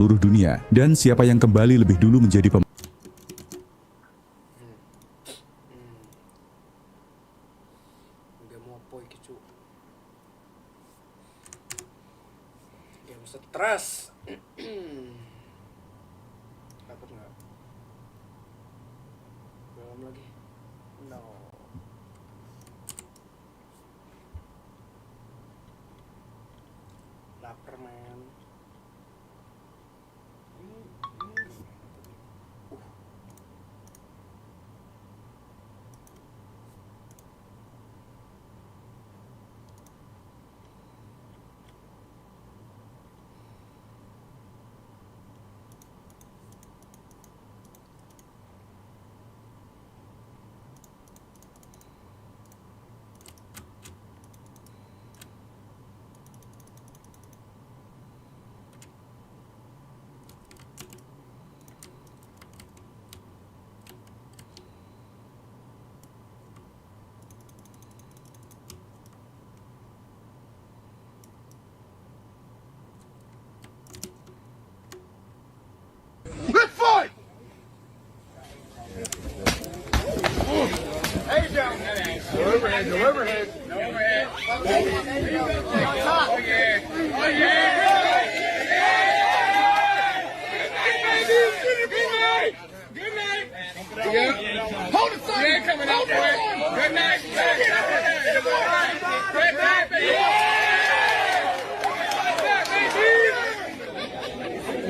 seluruh dunia, dan siapa yang kembali lebih dulu menjadi pemain. Stres. Takut nggak? Belum lagi. No. Lapar men.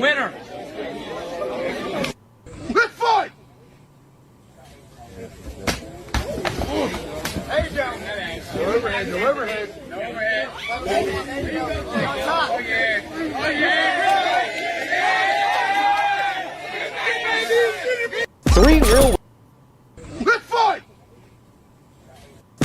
Winner. Let's fight! Hey, down. Overhead, overhead. Overhead. Oh, yeah. Oh, yeah.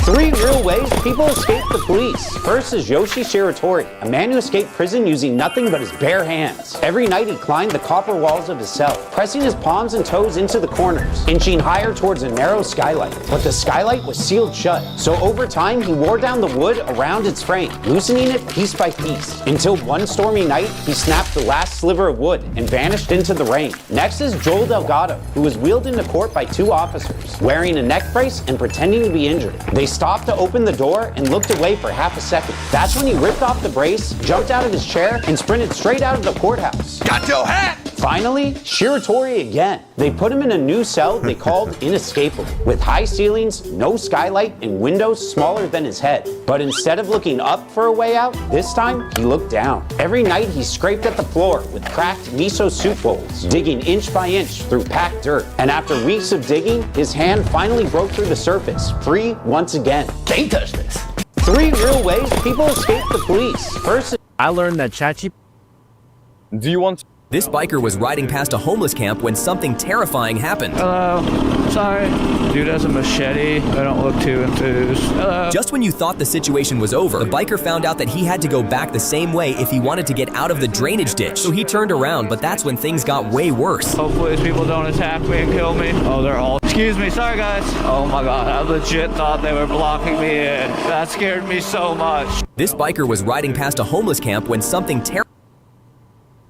Three real ways people escape the police. First is Yoshi Shiratori, a man who escaped prison using nothing but his bare hands. Every night he climbed the copper walls of his cell, pressing his palms and toes into the corners, inching higher towards a narrow skylight. But the skylight was sealed shut, so over time he wore down the wood around its frame, loosening it piece by piece, until one stormy night he snapped the last sliver of wood and vanished into the rain. Next is Joel Delgado, who was wheeled into court by two officers, wearing a neck brace and pretending to be injured. They stopped to open the door and looked away for half a second. That's when he ripped off the brace, jumped out of his chair, and sprinted straight out of the courthouse. Got your hat! Finally, Shiratori again. They put him in a new cell they called Inescapable, with high ceilings, no skylight, and windows smaller than his head. But instead of looking up for a way out, this time he looked down. Every night he scraped at the floor with cracked miso soup bowls, digging inch by inch through packed dirt. And after weeks of digging, his hand finally broke through the surface, free once again. Can't touch this. Three real ways people escape the police. First, I learned that Chachi. Do you want? This biker was riding past a homeless camp when something terrifying happened. Hello. Sorry. Dude has a machete. I don't look too enthused. Hello. Just when you thought the situation was over, the biker found out that he had to go back the same way if he wanted to get out of the drainage ditch. So he turned around, but that's when things got way worse. Hopefully these people don't attack me and kill me. Oh, they're all... Excuse me. Sorry, guys. Oh, my God. I legit thought they were blocking me in. That scared me so much. This biker was riding past a homeless camp when something terrifying.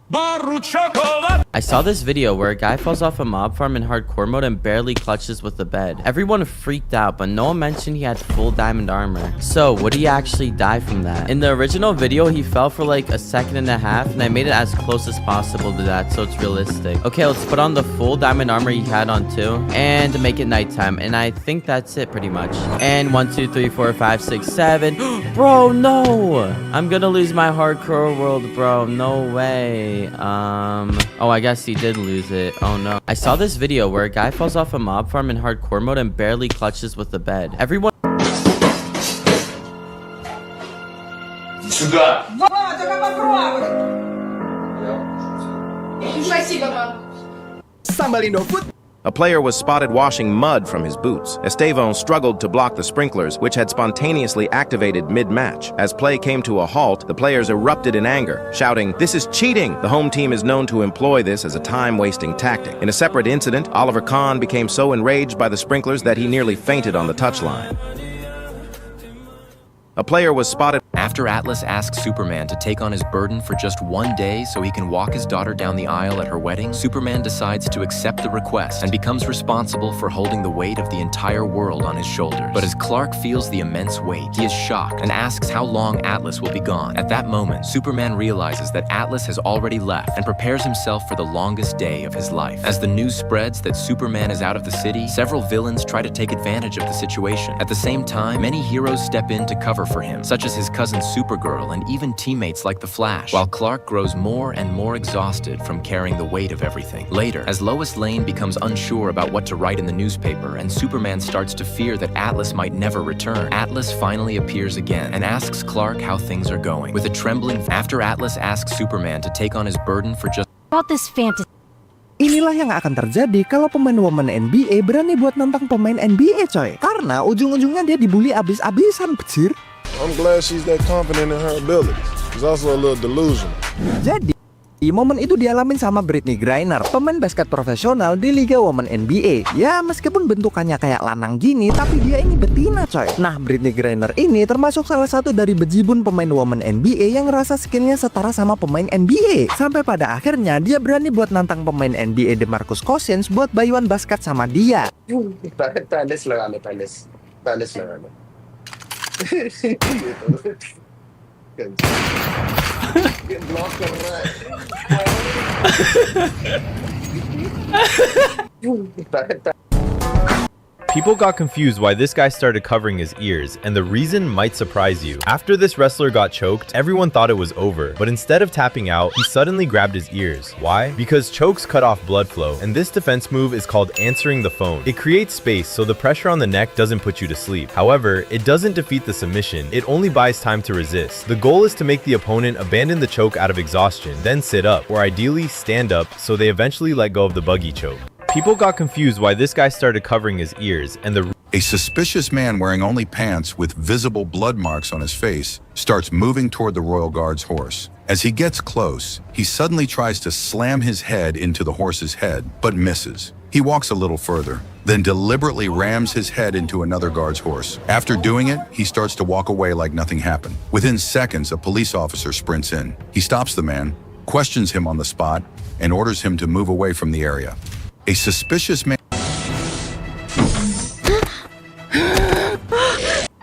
I saw this video where a guy falls off a mob farm in hardcore mode and barely clutches with the bed. Everyone freaked out, but no one mentioned he had full diamond armor. So, would he actually die from that? In the original video, he fell for like a second and a half, and I made it as close as possible to that so it's realistic. Okay, let's put on the full diamond armor he had on too, and make it nighttime. And I think that's it pretty much. And 1, 2, 3, 4, 5, 6, 7. Bro, no! I'm gonna lose my hardcore world, bro. No way. Oh, I guess he did lose it. Oh no. I saw this video where a guy falls off a mob farm in hardcore mode and barely clutches with the bed. Everyone... Сюда! Somebody no foot. A player was spotted washing mud from his boots. Estevão struggled to block the sprinklers, which had spontaneously activated mid-match. As play came to a halt, the players erupted in anger, shouting, "This is cheating!" The home team is known to employ this as a time-wasting tactic. In a separate incident, Oliver Kahn became so enraged by the sprinklers that he nearly fainted on the touchline. A player was spotted... After Atlas asks Superman to take on his burden for just one day so he can walk his daughter down the aisle at her wedding, Superman decides to accept the request and becomes responsible for holding the weight of the entire world on his shoulders. But as Clark feels the immense weight, he is shocked and asks how long Atlas will be gone. At that moment, Superman realizes that Atlas has already left and prepares himself for the longest day of his life. As the news spreads that Superman is out of the city, several villains try to take advantage of the situation. At the same time, many heroes step in to cover for him, such as his cousin Supergirl and even teammates like the Flash, while Clark grows more and more exhausted from carrying the weight of everything. Later, as Lois Lane becomes unsure about what to write in the newspaper and Superman starts to fear that Atlas might never return, Atlas finally appears again and asks Clark how things are going. With a trembling, after Atlas asks Superman to take on his burden for just about this fantasy. Inilah yang akan terjadi kalau pemain woman NBA berani buat nantang pemain NBA coy. Karena ujung-ujungnya dia dibully abis-abisan, becir. I'm glad she's that confident in her abilities. She's also a little delusional. Jadi, momen itu dialamin sama Brittney Griner, pemain basket profesional di Liga Women NBA. Ya, meskipun bentukannya kayak lanang gini, tapi dia ini betina coy. Nah, Brittney Griner ini termasuk salah satu dari bejibun pemain Women NBA yang ngerasa skillnya setara sama pemain NBA. Sampai pada akhirnya dia berani buat nantang pemain NBA DeMarcus Cousins buat bayuan basket sama dia. Panas lang ano, panas. Panas lang ano. People got confused why this guy started covering his ears, and the reason might surprise you. After this wrestler got choked, everyone thought it was over, but instead of tapping out, he suddenly grabbed his ears. Why? Because chokes cut off blood flow, and this defense move is called answering the phone. It creates space so the pressure on the neck doesn't put you to sleep. However, it doesn't defeat the submission, it only buys time to resist. The goal is to make the opponent abandon the choke out of exhaustion, then sit up, or ideally stand up, so they eventually let go of the buggy choke. People got confused why this guy started covering his ears, and A suspicious man wearing only pants with visible blood marks on his face starts moving toward the Royal Guard's horse. As he gets close, he suddenly tries to slam his head into the horse's head, but misses. He walks a little further, then deliberately rams his head into another guard's horse. After doing it, he starts to walk away like nothing happened. Within seconds, a police officer sprints in. He stops the man, questions him on the spot, and orders him to move away from the area. A suspicious man.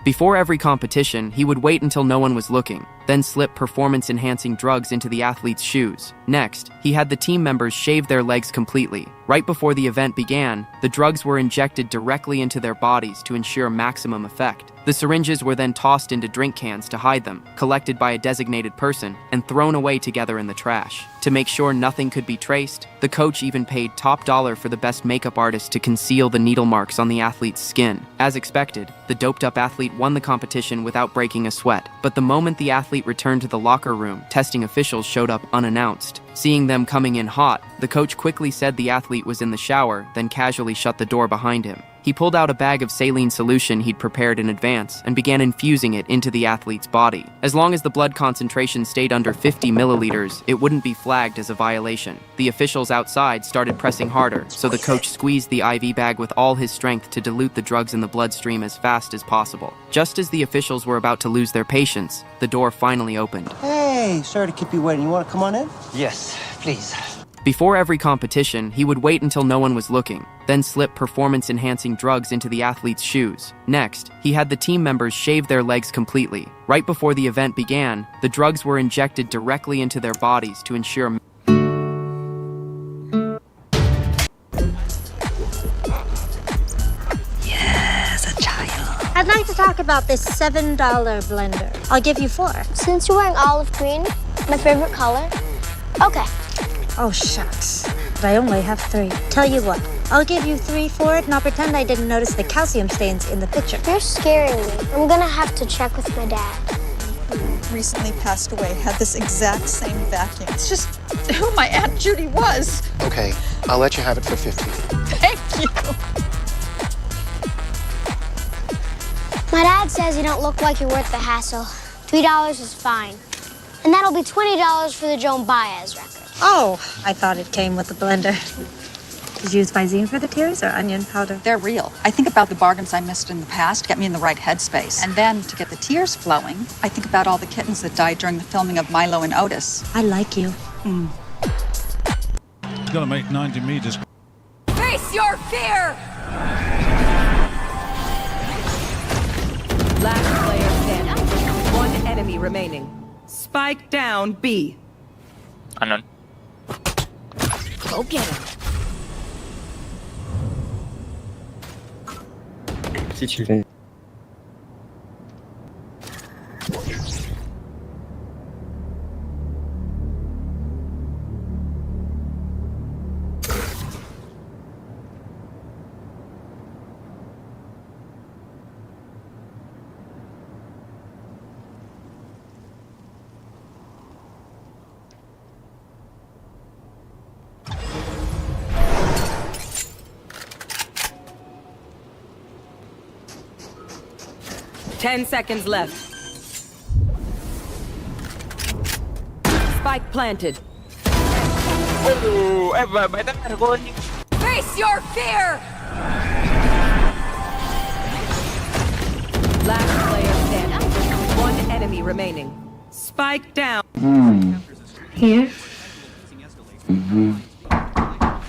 Before every competition, he would wait until no one was looking, then slip performance-enhancing drugs into the athlete's shoes. Next, he had the team members shave their legs completely. Right before the event began, the drugs were injected directly into their bodies to ensure maximum effect. The syringes were then tossed into drink cans to hide them, collected by a designated person, and thrown away together in the trash. To make sure nothing could be traced, the coach even paid top dollar for the best makeup artist to conceal the needle marks on the athlete's skin. As expected, the doped-up athlete won the competition without breaking a sweat. But the moment the athlete returned to the locker room, testing officials showed up unannounced. Seeing them coming in hot, the coach quickly said the athlete was in the shower, then casually shut the door behind him. He pulled out a bag of saline solution he'd prepared in advance and began infusing it into the athlete's body. As long as the blood concentration stayed under 50 milliliters, it wouldn't be flagged as a violation. The officials outside started pressing harder, so the coach squeezed the IV bag with all his strength to dilute the drugs in the bloodstream as fast as possible. Just as the officials were about to lose their patience, the door finally opened. Hey, sorry to keep you waiting. You want to come on in? Yes, please. Before every competition, he would wait until no one was looking, then slip performance-enhancing drugs into the athlete's shoes. Next, he had the team members shave their legs completely. Right before the event began, the drugs were injected directly into their bodies to ensure Yes, a child. I'd like to talk about this $7 blender. I'll give you 4. Since you're wearing olive green, my favorite color, okay. Oh, shucks. But I only have 3. Tell you what, I'll give you 3 for it, and I'll pretend I didn't notice the calcium stains in the picture. You're scaring me. I'm gonna have to check with my dad. Recently passed away, had this exact same vacuum. It's just who my Aunt Judy was. Okay, I'll let you have it for 50. Thank you. My dad says you don't look like you're worth the hassle. $3 is fine. And that'll be $20 for the Joan Baez record. Oh, I thought it came with the blender. Did you use Visine for the tears or onion powder? They're real. I think about the bargains I missed in the past, get me in the right headspace. And then, to get the tears flowing, I think about all the kittens that died during the filming of Milo and Otis. I like you. Gotta make 90 meters. Face your fear! Last player standing. One enemy remaining. Spike down B. Unknown. Go get him. CT. Ten seconds left. Spike planted. Face your fear! Last player standing. One enemy remaining. Spike down. Here? Mm-hmm.